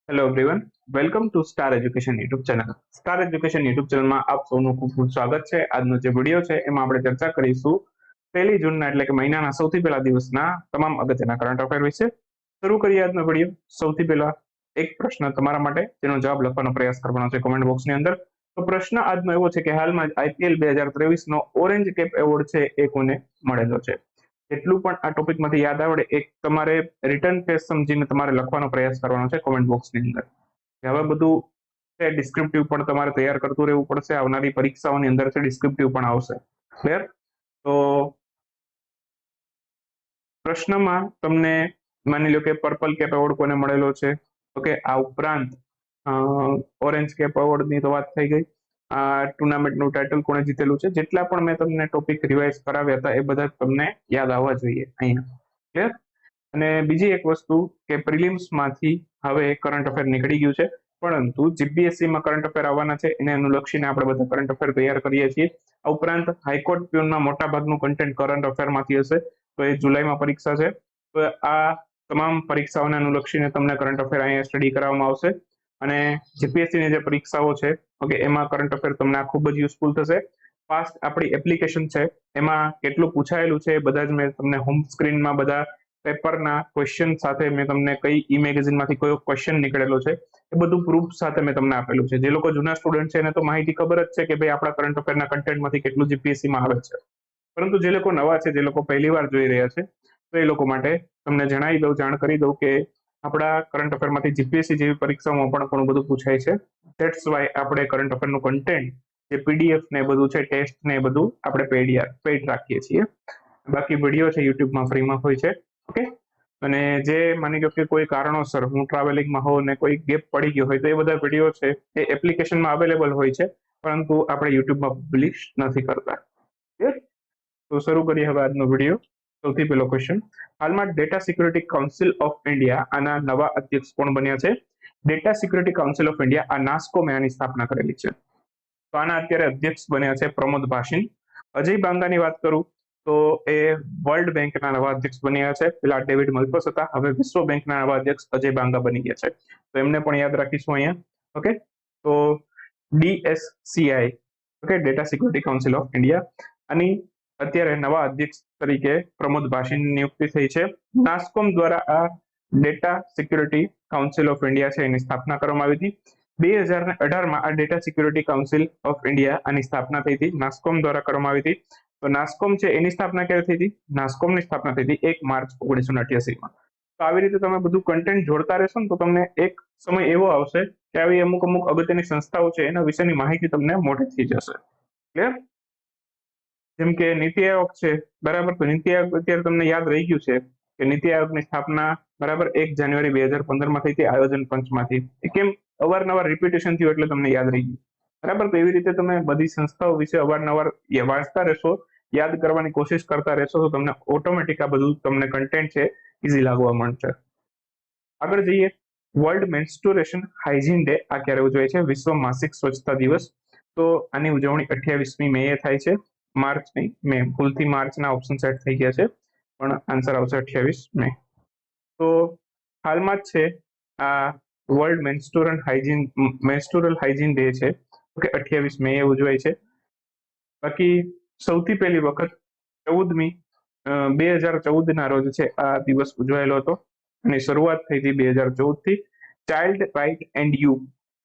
Hello everyone, welcome to star education YouTube channel. Star education YouTube ચેનલમાં આપ સૌનું ખૂબ ખૂબ સ્વાગત છે. આજનો જે વિડીયો છે એમાં આપણે ચર્ચા કરીશું 1 જૂનના એટલે કે મહિનાના સૌથી પહેલા દિવસના તમામ અગત્યના કરંટ અફેર વિશે. શરૂ કરીએ આજનો વિડીયો. સૌથી પહેલા એક પ્રશ્ન તમારા માટે જેનો જવાબ લખવાનો પ્રયાસ કરવાનો છે કોમેન્ટ બોક્સની અંદર. તો પ્રશ્ન આજનો એવો છે કે હાલમાં જ આઈપીએલ 2023નો ઓરેન્જ કેપ એવોર્ડ છે એ કોને મળેલો છે. જેટલું પણ આ ટોપિકમાંથી યાદ આવડે એક તમારે રિટર્ન ટેસ્ટ સમજીને તમારે લખવાનો પ્રયાસ કરવાનો છે કોમેન્ટ બોક્સની અંદર. હવે બધું છે ડિસ્ક્રિપ્ટિવ પણ તમારે તૈયાર કરતું રહેવું પડશે. આવનારી પરીક્ષાઓની અંદર છે ડિસ્ક્રિપ્ટિવ પણ આવશે. ક્લિયર? તો પ્રશ્નમાં તમને માની લો કે પર્પલ કેપ એવોર્ડ કોને મળેલો છે. ઓકે, આ ઉપરાંત ઓરેન્જ કેપ એવોર્ડની તો વાત થઈ ગઈ. આ ટુર્નામેન્ટનું ટાઇટલ કોણે જીતેલું છે. જેટલા પણ મેં તમને ટોપિક રિવાઇઝ કરાવ્યા હતા એ બધા તમને યાદ આવવા જોઈએ અહીંયા. ક્લિયર? અને બીજી એક વસ્તુ કે પ્રિલિમ્સમાંથી હવે કરંટ અફેર નીકળી ગયું છે, પરંતુ જીપીએસસીમાં કરંટ અફેર આવવાના છે એને અનુલક્ષીને આપણે બધા કરંટ અફેર તૈયાર કરીએ છીએ. આ ઉપરાંત હાઈકોર્ટ પ્યુનમાં મોટા ભાગનું કન્ટેન્ટ કરંટ અફેરમાંથી હશે. તો એ જુલાઈમાં પરીક્ષા છે. તો આ તમામ પરીક્ષાઓને અનુલક્ષીને તમને કરંટ અફેર અહીંયા સ્ટડી કરાવવામાં આવશે. અને જીપીએસસીની જે પરીક્ષાઓ છે ઓકે એમાં કરંટ અફેર તમને આ ખૂબ જ યુઝફુલ થશે. પાસ્ટ આપણી એપ્લિકેશન છે એમાં કેટલું પૂછાયેલું છે એ બધા જ મેં તમને હોમ સ્ક્રીનમાં બધા પેપરના ક્વેશ્ચન સાથે મેં તમને કઈ ઈ મેગેઝિનમાંથી કયો ક્વેશ્ચન નીકળેલો છે એ બધું પ્રૂફ સાથે મેં તમને આપેલું છે. જે લોકો જૂના સ્ટુડન્ટ છે એને તો માહિતી ખબર જ છે કે ભાઈ આપણા કરંટ અફેરના કન્ટેન્ટમાંથી કેટલું જીપીએસસીમાં આવે છે. પરંતુ જે લોકો નવા છે, જે લોકો પહેલી વાર જોઈ રહ્યા છે, તો એ લોકો માટે તમને જણાવી દઉં, જાણ કરી દઉં કે આપણા કરંટ અફેરમાંથી જીપીએસસી જેવી પરીક્ષાઓમાં પણ ઘણું બધું પૂછાય છે. ધેટ્સ વાય આપણે કરંટ અફેરનું કન્ટેન્ટ જે પીડીએફ ને બધું છે, ટેસ્ટ ને બધું આપણે પેઇડ રાખીએ છીએ. બાકી વિડીયો છે યુટ્યુબમાં ફ્રીમાં હોય છે. ઓકે, અને જે માની લો કે કોઈ કારણોસર હું ટ્રાવેલિંગમાં હોઉં ને કોઈ ગેપ પડી ગયો હોય તો એ બધા વિડીયો છે એ એપ્લિકેશનમાં અવેલેબલ હોય છે, પરંતુ આપણે યુટ્યુબમાં પબ્લિશ નથી કરતા. તો શરૂ કરીએ હવે આજનો વિડીયો. સૌથી પહેલો ક્વેશ્ચન, હાલમાં data security council of India આના નવા અધ્યક્ષ કોણ બન્યા છે. Data security council of India આ નાસ્કોમે આની સ્થાપના કરેલી છે. તો આના અત્યારે અધ્યક્ષ બન્યા છે પ્રમોદ ભાસિન. અજય બાંગાની વાત કરું તો એ વર્લ્ડ બેંકના નવા અધ્યક્ષ બન્યા છે. પેલા ડેવિડ મલ્પસ હતા, હવે વિશ્વ બેંકના નવા અધ્યક્ષ અજય બાંગા બની ગયા છે. તો એમને પણ યાદ રાખીશું અહીંયા. ઓકે, તો DSCI okay, data security council of India, આની અત્યારે નવા અધ્યક્ષ તરીકે પ્રમોદ ભાસિનની નિયુક્તિ થઈ છે. નાસ્કોમ દ્વારા આ data security council of India છે એની સ્થાપના કરવામાં આવી હતી. 2018માં આ data security council of India આની સ્થાપના થઈ હતી, નાસ્કોમ દ્વારા કરવામાં આવી હતી. તો નાસ્કોમ છે એની સ્થાપના ક્યારે થઈ હતી? નાસ્કોમની સ્થાપના થઈ હતી 1 માર્ચ 1988માં. તો આવી રીતે તમે બધું કન્ટેન્ટ જોડતા રહેશો ને તો તમને એક સમય એવો આવશે કે આવી અમુક અગત્યની સંસ્થાઓ છે એના વિશેની માહિતી તમને મોઢેથી જશે. ક્લિયર? જેમ કે નીતિ આયોગ છે, બરાબર. તો નીતિ આયોગ અત્યારે તમને યાદ રહી ગયું છે કે નીતિ આયોગની સ્થાપના બરાબર 1 જાન્યુઆરી 2015માં થઈ હતી આયોજન પંચમાંથી. કેમ? અવારનવાર રિપીટેશન થયું એટલે તમને યાદ રહી ગયું, બરાબર. તો એવી રીતે તમે બધી સંસ્થાઓ વિશે અવારનવાર વાંચતા રહેશો, યાદ કરવાની કોશિશ કરતા રહેશો તો તમને ઓટોમેટિક આ બધું તમને કન્ટેન્ટ છે ઇઝી લાગવા માંડશે. આગળ જઈએ. વર્લ્ડ મેન્સ્ટુરેશન હાઇજીન ડે આ ક્યારે ઉજવાય છે? વિશ્વ માસિક સ્વચ્છતા દિવસ. તો આની ઉજવણી 28મી મે થાય છે. માર્ચ નહીં, મે. ભૂલથી માર્ચના ઓપ્શન સેટ થઈ ગયા છે, પણ આન્સર આવશે 28 મે. તો હાલમાં જ છે આ વર્લ્ડ મેન્સ્ટુરલ હાઇજીન ડે છે. ઓકે, 28 મે ઉજવાય છે. બાકી સૌથી પહેલી વખત 2014ના રોજ છે આ દિવસ ઉજવાયેલો હતો અને શરૂઆત થઈ હતી 2014થી. ચાઇલ્ડ રાઇટ એન્ડ યુ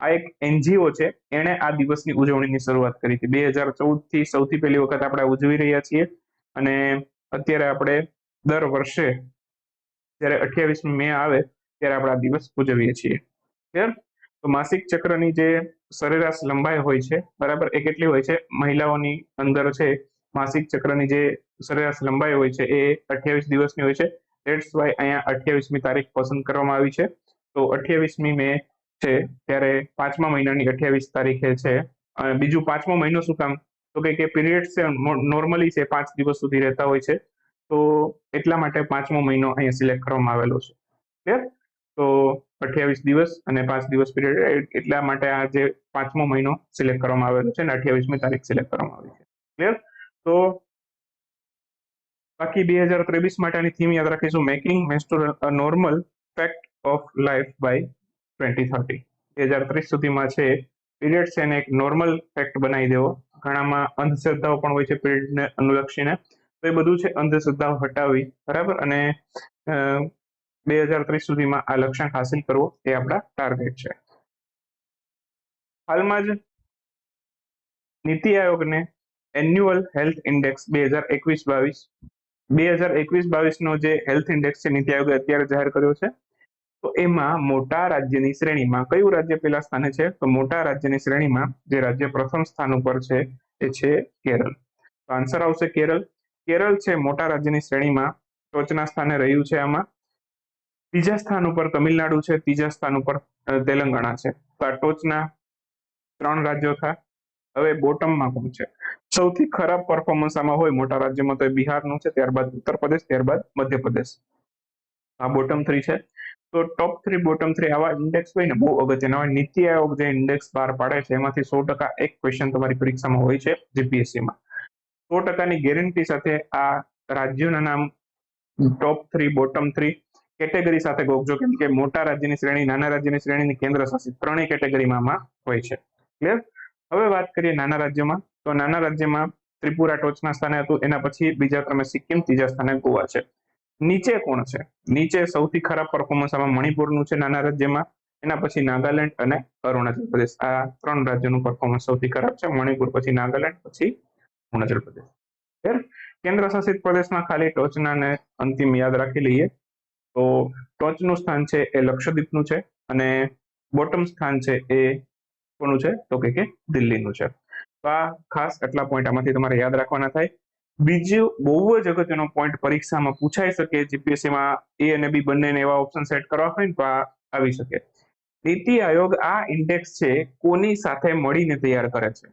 આ એક એનજીઓ છે, એણે આ દિવસની ઉજવણીની શરૂઆત કરી હતી. 2014થી સૌથી પહેલી વખત આપણે ઉજવી રહ્યા છીએ અને અત્યારે આપણે દર વર્ષે જ્યારે 28 મે આવે ત્યારે આપણે આ દિવસ ઉજવીએ છીએ. ક્લિયર? તો માસિક ચક્રની જે સરેરાશ લંબાઈ હોય છે, બરાબર, એ કેટલી હોય છે? મહિલાઓની અંદર છે માસિક ચક્રની જે સરેરાશ લંબાઈ હોય છે એ 28 દિવસની હોય છે. ધેટ્સ વાય અહીંયા 28મી તારીખ પસંદ કરવામાં આવી છે. તો 28મી મે છે ત્યારે 5મા મહિનાની 28 તારીખે છે. બીજું 5મો મહિનો શું કામ? તો કે પીરિયડ છે નોર્મલી છે 5 દિવસ સુધી રહેતા હોય છે, તો એટલા માટે 5મો મહિનો અહીંયા સિલેક્ટ કરવામાં આવેલો છે. ક્લિયર? તો 28 દિવસ અને 5 દિવસ પીરિયડ, એટલા માટે આ જે 5મો મહિનો સિલેક્ટ કરવામાં આવેલો છે અને 28મી તારીખ સિલેક્ટ કરવામાં આવી છે. ક્લિયર? તો બાકી 2023 માટે આની થીમ યાદ રાખીશું, making menstrual a normal fact of life by 2030. 2030 સુધીમાં છે પીરિયડ છે એને એક નોર્મલ ફેક્ટ બનાવી દેવો. ઘણામાં અંધશ્રદ્ધાઓ પણ હોય છે પીરિયડને અનુલક્ષીને, તો એ બધું છે અંધશ્રદ્ધાઓ હટાવી, બરાબર, અને 2030 સુધીમાં આ લક્ષ્યાંક હાસિલ કરવો એ આપણા ટાર્ગેટ છે. હાલમાં જ નીતિ આયોગને એન્યુઅલ હેલ્થ ઇન્ડેક્સ 2021-22 નો જે હેલ્થ ઇન્ડેક્સ છે નીતિ આયોગે અત્યારે જાહેર કર્યો છે. તો એમાં મોટા રાજ્યની શ્રેણીમાં કયું રાજ્ય પેલા સ્થાને છે? તો મોટા રાજ્યની શ્રેણીમાં જે રાજ્ય પ્રથમ સ્થાન ઉપર છે એ છે કેરળ. તો આન્સર આવશે કેરળ. કેરળ છે મોટા રાજ્યની શ્રેણીમાં ટોચના સ્થાને રહ્યું છે. આમાં બીજા સ્થાન ઉપર તમિલનાડુ છે, ત્રીજા સ્થાન ઉપર તેલંગાણા છે. તો આ ટોચના 3 રાજ્યો થયા. હવે બોટમમાં કોણ છે? સૌથી ખરાબ પરફોર્મન્સ આમાં હોય મોટા રાજ્યમાં તો એ બિહારનું છે, ત્યારબાદ ઉત્તર પ્રદેશ, ત્યારબાદ મધ્યપ્રદેશ. આ બોટમ 3 છે. તો ટોપ 3 બોટમ 3 આવા ઇન્ડેક્સ હોય ને બહુ અગત્યના હોય. નીતિ આયોગ જે ઇન્ડેક્સ બહાર પાડે છે એમાંથી 100% એક ક્વેશ્ચન તમારી પરીક્ષામાં હોય છે જીપીએસસીમાં. 100%ની ગેરંટી સાથે આ રાજ્યોના નામ ટોપ 3 બોટમ 3 કેટેગરી સાથે ગોખજો, કેમ કે મોટા રાજ્યની શ્રેણી, નાના રાજ્યની શ્રેણી, કેન્દ્ર શાસિત ત્રણેય કેટેગરીમાં આમાં હોય છે. ક્લિયર? હવે વાત કરીએ નાના રાજ્યમાં. તો નાના રાજ્યમાં ત્રિપુરા ટોચના સ્થાને હતું, એના પછી બીજા ક્રમે સિક્કિમ, ત્રીજા સ્થાને ગોવા છે. નીચે કોણ છે? નીચે સૌથી ખરાબ પરફોર્મન્સ આમાં મણિપુરનું છે નાના રાજ્યમાં, એના પછી નાગાલેન્ડ અને અરુણાચલ પ્રદેશ. આ 3 રાજ્યોનું પરફોર્મન્સ સૌથી ખરાબ છે. મણિપુર પછી નાગાલેન્ડ પછી અરુણાચલ પ્રદેશ. કેન્દ્ર શાસિત પ્રદેશમાં ખાલી ટોચના ને અંતિમ યાદ રાખી લઈએ. તો ટોચનું સ્થાન છે એ લક્ષદ્વીપનું છે અને બોટમ સ્થાન છે એ કોનું છે? તો કે દિલ્હીનું છે. તો આ ખાસ આટલા પોઈન્ટ આમાંથી તમારે યાદ રાખવાના થાય. બીજું બહુ જ અગત્યનો પોઈન્ટ પરીક્ષામાં પૂછાઈ શકે, જીપીએસસીમાં એ અને બી બંનેને એવા ઓપ્શન સેટ કરવા હોય ને તો આ આવી શકે. નીતિ આયોગ આ ઇન્ડેક્સ છે કોની સાથે મળીને તૈયાર કરે છે?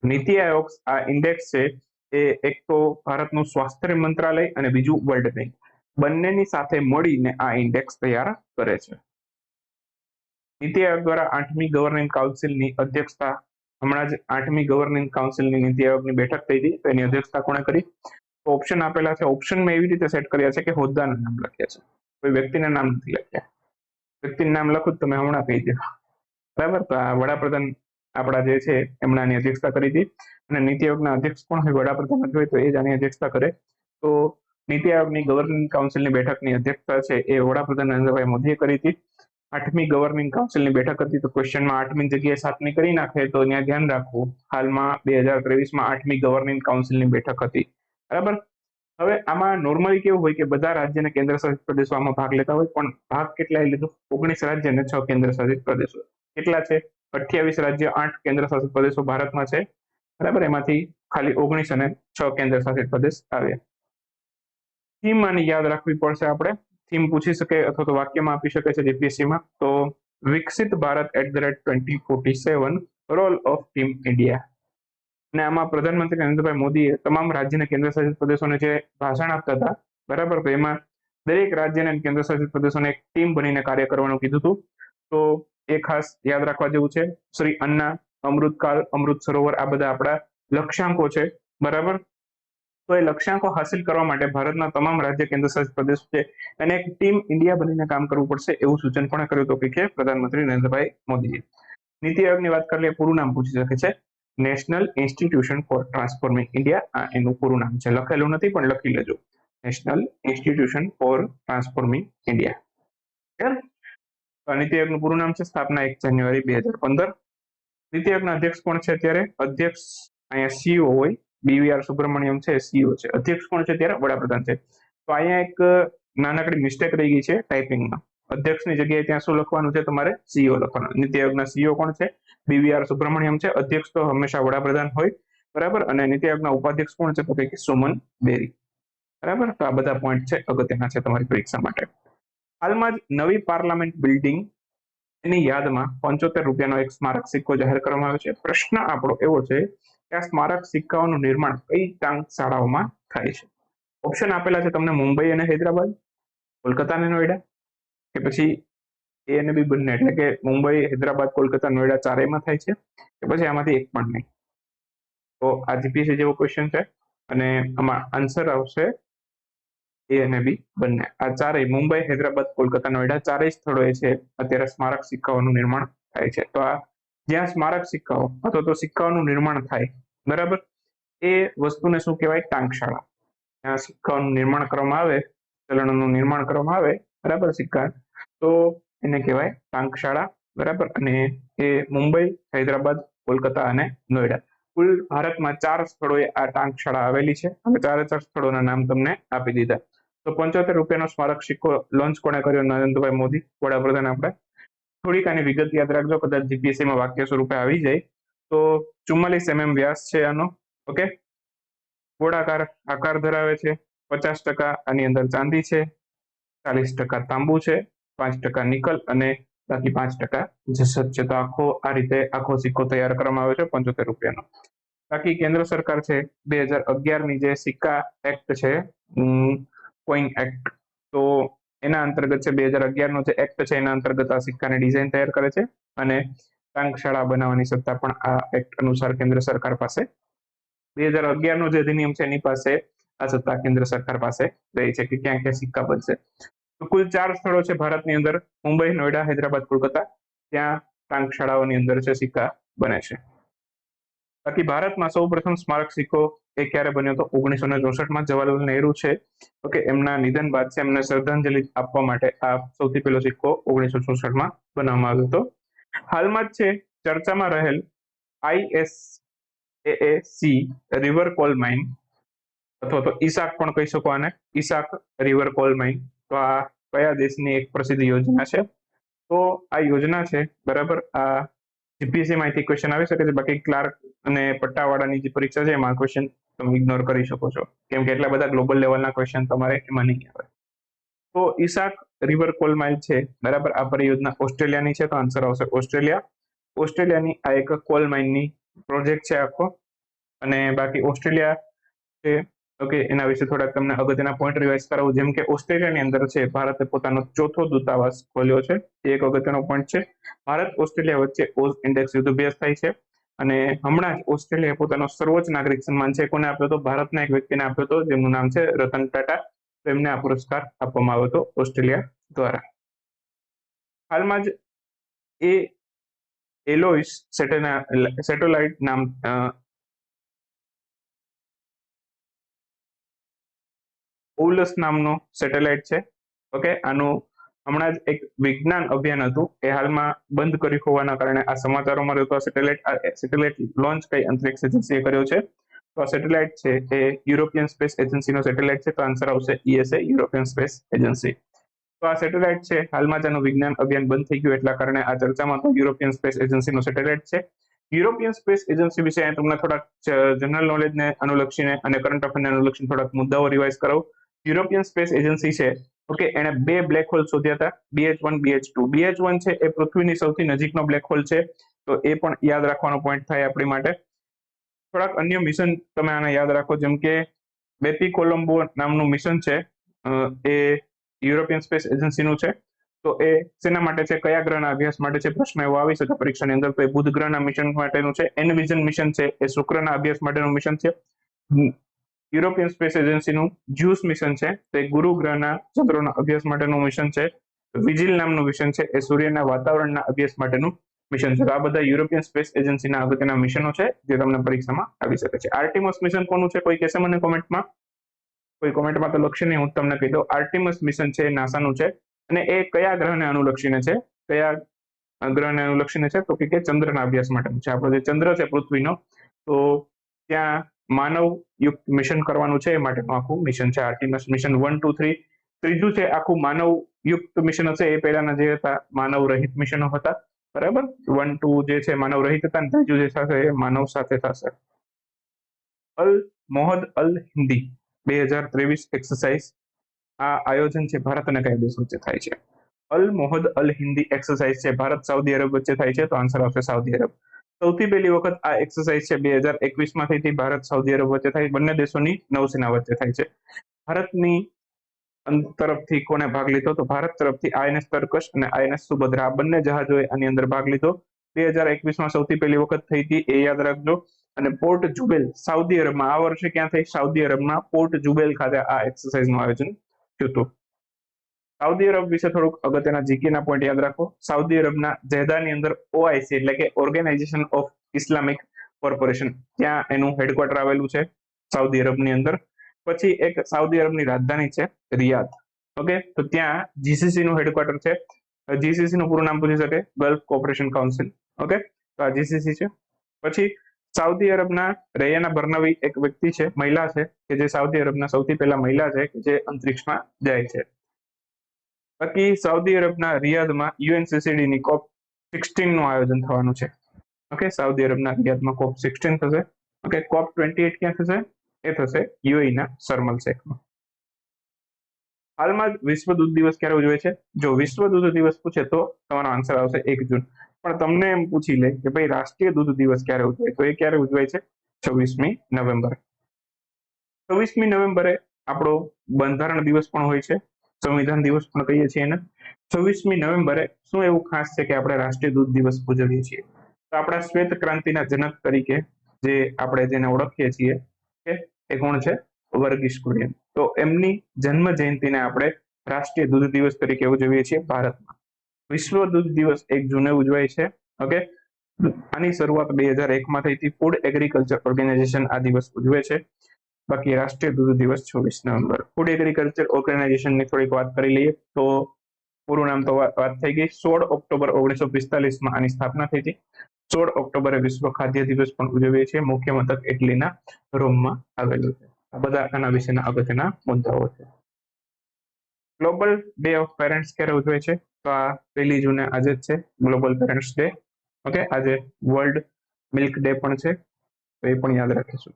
નીતિ આયોગ આ ઇન્ડેક્સ છે એ એક તો ભારતનું સ્વાસ્થ્ય મંત્રાલય અને બીજું વર્લ્ડ બેંક, બંનેની સાથે મળીને આ ઇન્ડેક્સ તૈયાર કરે છે. નીતિ આયોગ દ્વારા 8મી ગવર્નિંગ કાઉન્સિલની અધ્યક્ષતા, હમણાં જ 8મી ગવર્નિંગ કાઉન્સિલની નીતિ આયોગની બેઠક થઈ હતી, તો એની અધ્યક્ષતા કોણે કરી? તો ઓપ્શન આપેલા છે. ઓપ્શન મેં એવી રીતે સેટ કર્યા છે કે હોદ્દાના નામ લખ્યા છે, કોઈ વ્યક્તિના નામ નથી લખ્યા. વ્યક્તિનું નામ લખું તમે હમણાં કહી દો, બરાબર. તો આ વડાપ્રધાન આપણા જે છે એમણે આની અધ્યક્ષતા કરી હતી, અને નીતિ આયોગના અધ્યક્ષ કોણ હોય? વડાપ્રધાન જ હોય, તો એ જ આની અધ્યક્ષતા કરે. તો નીતિ આયોગની ગવર્નિંગ કાઉન્સિલની બેઠકની અધ્યક્ષતા છે એ વડાપ્રધાન નરેન્દ્રભાઈ મોદીએ કરી હતી. 8મી ગવર્નિંગ કાઉન્સિલની બેઠક હતી, તો ક્વેશ્ચનમાં 8મી જગ્યાએ 7મી કરી નાખે તો ત્યાં ધ્યાન રાખવું. હાલમાં 2023માં 8મી ગવર્નિંગ કાઉન્સિલની બેઠક હતી, બરાબર. હવે આમાં નોર્મલી કેવું હોય કે બધા રાજ્ય અને કેન્દ્ર શાસિત પ્રદેશો આમાં ભાગ લેતા હોય, પણ ભાગ કેટલા લીધો? 19 રાજ્ય અને 6 કેન્દ્ર શાસિત પ્રદેશો. કેટલા છે? 28 રાજ્ય, 8 કેન્દ્ર શાસિત પ્રદેશો ભારતમાં છે, બરાબર. એમાંથી ખાલી 19 અને 6 કેન્દ્ર શાસિત પ્રદેશ આવ્યા. થીમ આની યાદ રાખવી પડશે આપણે. થીમ પૂછી શકે અથવા તો વાક્યમાં આપી શકે છે જીપીએસસીમાં. તો વિકસિત Bharat @2047 role of team India. અને આમાં પ્રધાનમંત્રી નરેન્દ્રભાઈ મોદીએ તમામ રાજ્ય અને કેન્દ્ર શાસિત પ્રદેશોને જે ભાષણ આપતા હતા, બરાબર, તો એમાં દરેક રાજ્ય અને કેન્દ્ર શાસિત પ્રદેશોને એક ટીમ બનીને કાર્ય કરવાનું કીધું હતું. તો એ ખાસ યાદ રાખવા જેવું છે. શ્રી અન્ના, અમૃતકાળ, અમૃત સરોવર, આ બધા આપણા લક્ષ્યાંકો છે, બરાબર. તો એ લક્ષ્યાંકો હાસિલ કરવા માટે ભારતના તમામ રાજ્ય કેન્દ્ર શાસિત પ્રદેશ છે અને એક ટીમ ઇન્ડિયા બનીને કામ કરવું પડશે, એવું સૂચન પણ કર્યું હતું કે પ્રધાનમંત્રી નરેન્દ્રભાઈ મોદીએ. નીતિ આયોગની વાત કરીએ, પૂરું નામ પૂછી શકે છે, national institution for transforming India. આ એનું પૂરું નામ છે. લખેલું નથી પણ લખી લેજો, national institution for transforming India. નીતિ આયોગનું પૂરું નામ છે. સ્થાપના 1 જાન્યુઆરી 2015. નીતિ આયોગના અધ્યક્ષ કોણ છે અત્યારે? અધ્યક્ષ અહીંયા સીઈઓ હોય, બીવીઆર સુબ્રમણ્યમ છે સીઈઓ છે. અધ્યક્ષ કોણ છે ત્યારે? વડાપ્રધાન છે. તો અહીંયા એક નાનકડી મિસ્ટેક રહી ગઈ છે ટાઈપિંગમાં. અધ્યક્ષની જગ્યાએ ત્યાં શું લખવાનું છે? તમારે સીઈઓ લખવાનું. નીતિ આયોગના સીઈઓ કોણ છે? બીવીઆર સુબ્રમણ્યમ છે. અધ્યક્ષ તો હંમેશા વડાપ્રધાન હોય, બરાબર. અને નીતિ આયોગના ઉપાધ્યક્ષ કોણ છે? તો કે સુમન બેરી, બરાબર. તો આ બધા પોઈન્ટ છે અગત્યના છે તમારી પરીક્ષા માટે. હાલમાં જ નવી પાર્લામેન્ટ બિલ્ડિંગ એની યાદમાં 75 રૂપિયાનો એક સ્મારક સિક્કો જાહેર કરવામાં આવ્યો છે. પ્રશ્ન આપણો એવો છે કે આ સ્મારક સિક્કાઓનું નિર્માણ કઈ ટાંક શાળાઓમાં થાય છે? ઓપ્શન આપેલા છે તમને, મુંબઈ અને હૈદરાબાદ, કોલકાતા અને નોઈડા, કે પછી એ અને બી બંને, એટલે કે મુંબઈ, હૈદરાબાદ, કોલકાતા, નોઈડા ચારેયમાં થાય છે, કે પછી આમાંથી એક પણ નહીં. તો આ જીપીએસસી જેવો ક્વેશ્ચન છે અને આમાં આન્સર આવશે એ અને બી બંને. આ ચારેય મુંબઈ, હૈદરાબાદ, કોલકાતા, નોઈડા ચારેય સ્થળોએ છે અત્યારે સ્મારક સિક્કાઓનું નિર્માણ થાય છે. તો આ જ્યાં સ્મારક સિક્કાઓ અથવા તો સિક્કાઓનું નિર્માણ થાય, બરાબર, એ વસ્તુને શું કહેવાય? ટાંકશાળા. ત્યાં સિક્કાઓનું નિર્માણ કરવામાં આવે, ચલણોનું નિર્માણ કરવામાં આવે, બરાબર, સિક્કા, તો એને કહેવાય ટાંકશાળા, બરાબર. અને એ મુંબઈ, હૈદરાબાદ, કોલકાતા અને નોઈડા, કુલ ભારતમાં 4 સ્થળોએ આ ટાંકશાળા આવેલી છે. અને 4 સ્થળોના નામ તમને આપી દીધા. તો 75 રૂપિયાનો સ્મારક સિક્કો લોન્ચ કોણે કર્યો? નરેન્દ્રભાઈ મોદી, વડાપ્રધાન આપણા. થોડીક આની વિગત યાદ રાખજો, કદાચ જીપીએસસીમાં વાક્ય સ્વરૂપે આવી જાય. તો 44 mm વ્યાસ છે આનો. ઓકે, ગોળાકાર આકાર ધરાવે છે. 50% આની અંદર ચાંદી છે, 40% તાંબુ છે, 5% નિકલ અને બાકી 5% જસત છે. તો આ રીતે આખો સિક્કો તૈયાર કરવામાં આવ્યો છે 75 રૂપિયાનો. બાકી કેન્દ્ર સરકાર છે 2011ની જે સિક્કા એક્ટ છે, કોઈન એક્ટ, તો એના અંતર્ગત છે 2011નો જે એક્ટ છે એના અંતર્ગત આ સિક્કાની ડિઝાઇન તૈયાર કરે છે. અને ટાંકશાળા બનાવવાની સત્તા પણ આ એક્ટ અનુસાર કેન્દ્ર સરકાર પાસે, 2011નો જે અધિનિયમ છે એની પાસે આ સત્તા કેન્દ્ર સરકાર પાસે રહી છે કે ક્યાં ક્યાં સિક્કા બનશે. તો કુલ 4 સ્થળો છે ભારતની અંદર, મુંબઈ, નોઈડા, હૈદરાબાદ, કોલકાતા, ત્યાં ટાંકશાળાઓની અંદર છે સિક્કા બને છે. બાકી ભારતમાં સૌ પ્રથમ સ્મારક સિક્કો એ ક્યારે બન્યો? તો 1964માં જવાહરલાલ નહેરુ છે, ઓકે, એમના નિધન બાદ છે, એમને શ્રદ્ધાંજલિ આપવા માટે આ સૌથી પહેલો સિક્કો 1964માં બનાવવામાં આવ્યો હતો. હાલમાં જ છે ચર્ચામાં રહેલ ISAAC રિવર કોલ માઇન, અથવા તો ઈસાક પણ કહી શકો આને, ઈસાક રિવર કોલ માઇન, તો આ કયા દેશની એક પ્રસિદ્ધ યોજના છે? તો આ યોજના છે, બરાબર, આ જીપીએસસી માંથી ક્વેશ્ચન આવી શકે છે. બાકી ક્લાર્ક અને પટ્ટાવાળાની જે પરીક્ષા છે એમાં ક્વેશ્ચન તમે ઇગ્નોર કરી શકો છો, કેમ કે એટલા બધા ગ્લોબલ લેવલના ક્વેશ્ચન તમારે એમાં નહીં આવે. તો ઈસાક રિવર કોલ માઇન છે, બરાબર, આ પરિયોજના ઓસ્ટ્રેલિયાની છે, તો આન્સર આવશે ઓસ્ટ્રેલિયા. ઓસ્ટ્રેલિયાની આ એક કોલ માઇનની પ્રોજેક્ટ છે આખો. અને બાકી ઓસ્ટ્રેલિયા છે, ઓકે, એના વિશે થોડાક તમને અગત્યના પોઈન્ટ રિવાઇઝ કરાવું. જેમ કે ઓસ્ટ્રેલિયાની અંદર છે ભારતે પોતાનો 4થો દૂતાવાસ ખોલ્યો છે, એ એક અગત્યનો પોઈન્ટ છે. ભારત ઓસ્ટ્રેલિયા વચ્ચે ઓઝ ઇન્ડેક્સ યુદ્ધ અભ્યાસ થાય છે. અને હમણાં જ ઓસ્ટ્રેલિયા પોતાનો સર્વોચ્ચ નાગરિક સન્માન છે કોને આપ્યો હતો? ભારતના એક વ્યક્તિને આપ્યો હતો, જેમનું નામ છે રતન ટાટા. તો એમને આ પુરસ્કાર આપવામાં આવ્યો હતો ઓસ્ટ્રેલિયા દ્વારા. હાલમાં જ એ એલોઇસ સેટેલાઇટ નામ ઓલસ નામનો સેટેલાઇટ છે, ઓકે. આનું હમણાં જ એક વિજ્ઞાન અભિયાન હતું, એ હાલમાં બંધ કર્યું હોવાના કારણે આ સમાચારોમાં રહેતો સેટેલાઇટ લોન્ચ કઈ અંતરિક્ષ એજન્સીએ કર્યો છે? તો આ સેટેલાઇટ છે એ યુરોપિયન સ્પેસ એજન્સીનો સેટેલાઇટ છે, તો આન્સર આવશે ESA, યુરોપિયન સ્પેસ એજન્સી. તો આ સેટેલાઇટ છે, હાલમાં જ આનું વિજ્ઞાન અભિયાન બંધ થઈ ગયું એટલા કારણે આ ચર્ચામાં તો યુરોપિયન સ્પેસ એજન્સીનો સેટેલાઇટ છે. યુરોપિયન સ્પેસ એજન્સી વિશે તમને થોડાક જનરલ નોલેજને અનુલક્ષીને અને કરંટ અફેરને અનુલક્ષીને થોડાક મુદ્દાઓ રિવાઇઝ કરાવું. યુરોપિયન સ્પેસ એજન્સી છે, ઓકે, એને 2 બ્લેક હોલ શોધ્યા હતા, BH1, BH2. BH1 છે એ પૃથ્વીની સૌથી નજીકનો બ્લેક હોલ છે, તો એ પણ યાદ રાખવાનો પોઈન્ટ થાય આપણી માટે. થોડાક અન્ય મિશન તમે આને યાદ રાખો, જેમ કે બેપી કોલંબો નામનું મિશન છે, એ યુરોપિયન સ્પેસ એજન્સીનું છે. તો એ શેના માટે છે? કયા ગ્રહના અભ્યાસ માટે છે? પ્રશ્ન એવો આવી શકે પરીક્ષાની અંદર. તો એ બુધ ગ્રહના મિશન માટેનું છે. એનવિઝન મિશન છે એ શુક્રના અભ્યાસ માટેનું મિશન છે. યુરોપિયન સ્પેસ એજન્સીનું જ્યુસ મિશન છે તે ગુરુ ગ્રહના ચંદ્રોના અભ્યાસ માટેનું મિશન છે. વિજિલ નામનું મિશન છે એ સૂર્યના વાતાવરણના અભ્યાસ માટેનું મિશન છે. તો આ બધા યુરોપિયન સ્પેસ એજન્સીના અગત્યના મિશનો છે જે તમને પરીક્ષામાં આવી શકે છે. આર્ટિમસ મિશન કોનું છે? કોઈ કહેશે મને કોમેન્ટમાં? કોઈ કોમેન્ટમાં તો લખશે નહીં, હું તમને કહી દઉં. આર્ટિમસ મિશન છે એ નાસાનું છે, અને એ કયા ગ્રહને અનુલક્ષીને છે? કયા ગ્રહને અનુલક્ષીને છે? તો કે ચંદ્રના અભ્યાસ માટેનું છે. આપણો જે ચંદ્ર છે પૃથ્વીનો, તો ત્યાં માનવ યુક્ત મિશન કરવાનું છે, એ માટેનું આખું મિશન છે આર્ટિમસ મિશન 1, 2, 3. ત્રીજું છે આખું માનવ યુક્ત મિશન હશે, એ પહેલાના જે હતા માનવ રહિત મિશનો હતા, બરાબર. 1, 2 જે છે માનવ રહિત હતા, અને ત્રીજું જે થશે એ માનવ સાથે થશે. અલ મોહદ અલ હિન્દી 2023 એક્સરસાઇઝ, આ આયોજન છે ભારત અને કયા દેશ વચ્ચે થાય છે? અલ મોહદ અલ હિન્દી એક્સરસાઇઝ છે ભારત સાઉદી અરબ વચ્ચે થાય છે, તો આન્સર આવશે સાઉદી અરબ. સૌથી પહેલી વખત આ એક્સરસાઇઝ છે 2021માં થઈ હતી, ભારત સાઉદી અરબ વચ્ચે થાય. બંને દેશોની નૌસેના વચ્ચે થાય છે. ભારતની તરફથી કોને ભાગ લીધો? તો ભારત તરફથી INS તર્કશ અને INS સુભદ્રા, આ બંને જહાજોએ આની અંદર ભાગ લીધો. 2021માં સૌથી પહેલી વખત થઈ હતી, એ યાદ રાખજો. અને પોર્ટ જુબેલ સાઉદી અરબમાં આ વર્ષે ક્યાં થઈ? સાઉદી અરબમાં પોર્ટ જુબેલ ખાતે આ એક્સરસાઇઝનું આયોજન થયું. સાઉદી અરબ વિશે થોડુંક અગત્યના જીકેના પોઈન્ટ યાદ રાખો. સાઉદી અરબના જેદાની અંદર ઓઆઈસી એટલે કે ઓર્ગેનાઇઝેશન ઓફ ઇસ્લામિક કોર્પોરેશન, ત્યાં એનું હેડક્વાર્ટર આવેલું છે સાઉદી અરબની અંદર. પછી એક સાઉદી અરબની રાજધાની છે રિયાદ. ઓકે, તો ત્યાં જીસીસી નું હેડક્વાર્ટર છે. જીસીસી નું પૂરું નામ પૂછી શકે, ગલ્ફ કોઓપરેશન કાઉન્સિલ. ઓકે, તો આ જીસીસી છે. પછી સાઉદી અરબના રૈયાના બર્નવી એક વ્યક્તિ છે, મહિલા છે, કે જે સાઉદી અરબના સૌથી પહેલા મહિલા છે જે અંતરિક્ષમાં જાય છે. બાકી સાઉદી અરબના રિયાદમાં યુએનસીસીડી ની COP16 નું આયોજન થવાનું છે. ઓકે, સાઉદી અરબના રિયાદમાં COP16 થશે. ઓકે, COP28 ક્યાં થશે? એ થશે યુએઈ ના શર્મ અલ શેખમાં. હાલમાં વિશ્વ દૂધ દિવસ ક્યારે ઉજવાય છે? જો વિશ્વ દૂધ દિવસ પૂછે તો તમારો આન્સર આવશે 1 જૂન. પણ તમને એમ પૂછી લે કે ભાઈ રાષ્ટ્રીય દૂધ દિવસ ક્યારે ઉજવાય, તો એ ક્યારે ઉજવાય છે? 26મી નવેમ્બર. 26મી નવેમ્બરે આપણો બંધારણ દિવસ પણ હોય છે, સંવિધાન દિવસ પણ કહીએ છીએ એને. 26મી નવેમ્બરે શું એવું ખાસ છે કે આપણે રાષ્ટ્રીય દૂધ દિવસ ઉજવીએ છીએ? તો આપણા શ્વેત ક્રાંતિના જનક તરીકે જે આપણે જેને ઓળખીએ છીએ કે એ કોણ છે? વર્ગીસ કુરિયન. તો એમની જન્મ જયંતિને આપણે રાષ્ટ્રીય દૂધ દિવસ તરીકે ઉજવીએ છીએ ભારતમાં. વિશ્વ દૂધ દિવસ 1 જૂને ઉજવાય છે. ઓકે, આની શરૂઆત 2001માં થઈ હતી. ફૂડ એગ્રીકલ્ચર ઓર્ગેનાઇઝેશન આ દિવસ ઉજવે છે. બાકી રાષ્ટ્રીય દૂધ દિવસ 26 નવેમ્બર. ફૂડ એગ્રીકલ્ચર ઓર્ગેનાઇઝેશનની થોડીક વાત કરી લઈએ તો પૂરું નામ તો વાત થઈ ગઈ. 16 ઓક્ટોબર 1945માં આની સ્થાપના થઈ હતી. 16 ઓક્ટોબરે વિશ્વ ખાદ્ય દિવસ પણ ઉજવીએ છીએ. મુખ્ય મથક ઇટલીના રોમમાં આવેલું છે. આ બધા આના વિશેના અગત્યના મુદ્દાઓ છે. ગ્લોબલ ડે ઓફ પેરેન્ટ્સ ક્યારે ઉજવાય છે? તો આ 1 જૂને આજે જ છે, ગ્લોબલ પેરેન્ટ્સ ડે. ઓકે, આજે વર્લ્ડ મિલ્ક ડે પણ છે, તો એ પણ યાદ રાખીશું.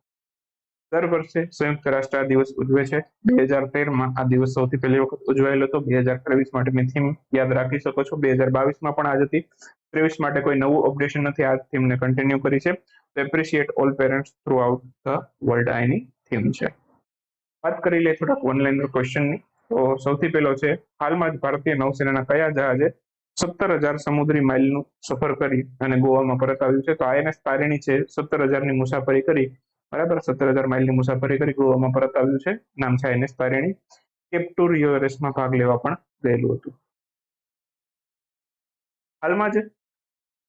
દર વર્ષે સંયુક્ત રાષ્ટ્ર આ દિવસ ઉજવે છે. 2013માં આ દિવસ સૌથી પહેલી વખત ઉજવાયેલો હતો. 2023 માટેની થીમ યાદ રાખી શકો છો. 2022માં પણ આજ હતી. 23 માટે કોઈ નવું અપડેશન નથી, આ થીમને કન્ટિન્યુ કરી છે. Appreciate all parents through out the world આ એની થીમ છે. વાત કરી લઈએ થોડાક ઓનલાઈન ક્વેશ્ચનની. તો સૌથી પહેલો છે, હાલમાં જ ભારતીય નૌસેનાના કયા જહાજે 17,000 સમુદ્રી માઇલનું સફર કરી અને ગોવામાં પરત આવ્યું છે? તો આઈએનએસ તારિણી છે, 17,000ની મુસાફરી કરી, બરાબર, 17,000 માઇલની મુસાફરી કરી ગોવામાં પરત આવ્યું છે. નામ છે આઈએનએસ તારિણી. કેપ્ટુર રેસમાં ભાગ લેવા પણ ગયેલું હતું. હાલમાં જ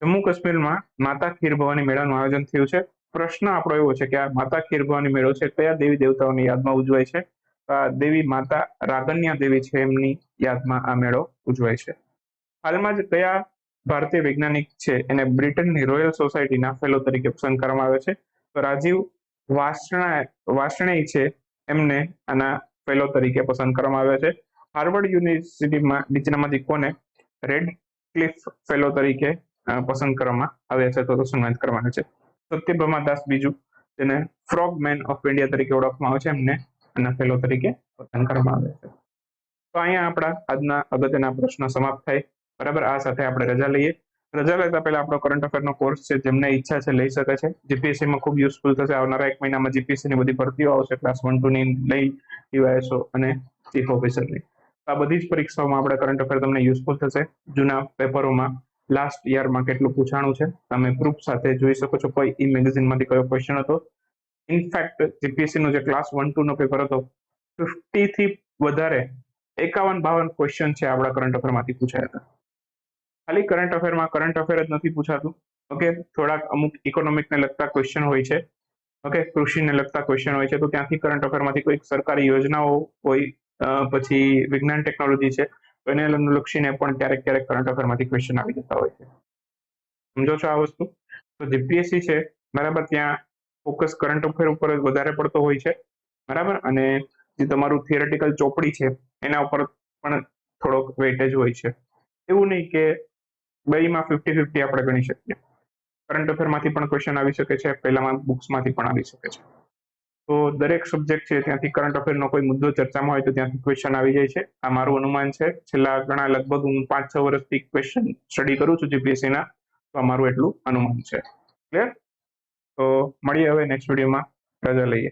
જમ્મુ કાશ્મીરમાં માતા ખીર ભવાની મેળાનું આયોજન થયું છે. પ્રશ્ન આપણો એવો છે કે આ માતા ખીર ભવાની મેળો છે કયા દેવી દેવતાઓની યાદમાં ઉજવાય છે? દેવી માતા રાગન્યા દેવી છે, એમની યાદમાં આ મેળો ઉજવાય છે. હાલમાં જ કયા ભારતીય વૈજ્ઞાનિક છે એને બ્રિટનની રોયલ સોસાયટીના ફેલો તરીકે પસંદ કરવામાં આવે છે? તો રાજીવ વાર્ષ્ણેય છે, એમને આના ફેલો તરીકે પસંદ કરવામાં આવ્યા છે. હાર્વર્ડ યુનિવર્સિટીમાં નીચેનામાંથી કોને રેડ ક્લિફ ફેલો તરીકે પસંદ કરવામાં આવ્યા છે, તો સન્માનિત કરવાના છે? સત્યભામા દાસ બીજું, જેને ફ્રોગ મેન ઓફ ઇન્ડિયા તરીકે ઓળખવામાં આવે છે, એમને આના ફેલો તરીકે પસંદ કરવામાં આવ્યા છે. તો અહીંયા આપણા આજના અગત્યના પ્રશ્નો સમાપ્ત થાય. બરાબર, આ સાથે આપણે રજા લઈએ. રજા લેતા પહેલા આપણો કરંટ અફેરનો કોર્સ છે, જેમને ઈચ્છા છે લઈ શકે છે. જીપીએસસીમાં ખૂબ યુઝફુલ થશે. આવનારા 1 મહિનામાં જીપીએસસીની બધી ભરતીઓ આવશે, ક્લાસ 1 2 ની લઈ ટીવાયએસઓ અને ચીફ ઓફિસરની. આ બધી જ પરીક્ષાઓમાં આપણે કરંટ અફેર તમને યુઝફુલ થશે. જૂના પેપરોમાં લાસ્ટ યરમાં કેટલું પૂછાણું છે તમે પ્રૂફ સાથે જોઈ શકો છો. કોઈ ઈ મેગેઝિનમાંથી કયો ક્વેશ્ચન હતો. ઇનફેક્ટ જીપીએસસીનો જે ક્લાસ 1 2 નો પેપર હતો, 50 થી વધારે 51-52 ક્વેશ્ચન છે આપણા કરંટ અફેરમાંથી પૂછાયા હતા. ખાલી કરંટ અફેરમાં કરંટ અફેર જ નથી પૂછાતું. ઓકે, થોડાક અમુક ઇકોનોમિકને લગતા ક્વેશ્ચન હોય છે. ઓકે, કૃષિને લગતા ક્વેશ્ચન હોય છે, તો ત્યાંથી કરંટ અફેરમાંથી કોઈ સરકારી યોજનાઓ હોય, પછી વિજ્ઞાન ટેકનોલોજી છે, તો એને લક્ષીને પણ ક્યારેક ક્યારેક કરંટ અફેરમાંથી ક્વેશ્ચન આવી જતા હોય છે. સમજો છો આ વસ્તુ? તો જીપીએસસી છે, બરાબર, ત્યાં ફોકસ કરંટ અફેર ઉપર વધારે પડતો હોય છે, બરાબર, અને જે તમારું થિયરેટિકલ ચોપડી છે એના ઉપર પણ થોડોક વેટેજ હોય છે. એવું નહીં કે બેમાં 50-50 આપણે ગણી શકીએ. કરંટ અફેરમાંથી પણ ક્વેશ્ચન આવી શકે છે, પહેલામાં બુક્સમાંથી પણ આવી શકે છે. તો દરેક સબ્જેક્ટ છે ત્યાંથી કરંટ અફેરનો કોઈ મુદ્દો ચર્ચામાં હોય તો ત્યાંથી ક્વેશ્ચન આવી જાય છે. આ મારું અનુમાન છે. છેલ્લા ઘણા લગભગ હું 5-6 વર્ષથી ક્વેશ્ચન સ્ટડી કરું છું જીપીએસસીના, તો મારું એટલું અનુમાન છે. ક્લિયર? તો મળીએ હવે નેક્સ્ટ વિડીયોમાં. રજા લઈએ.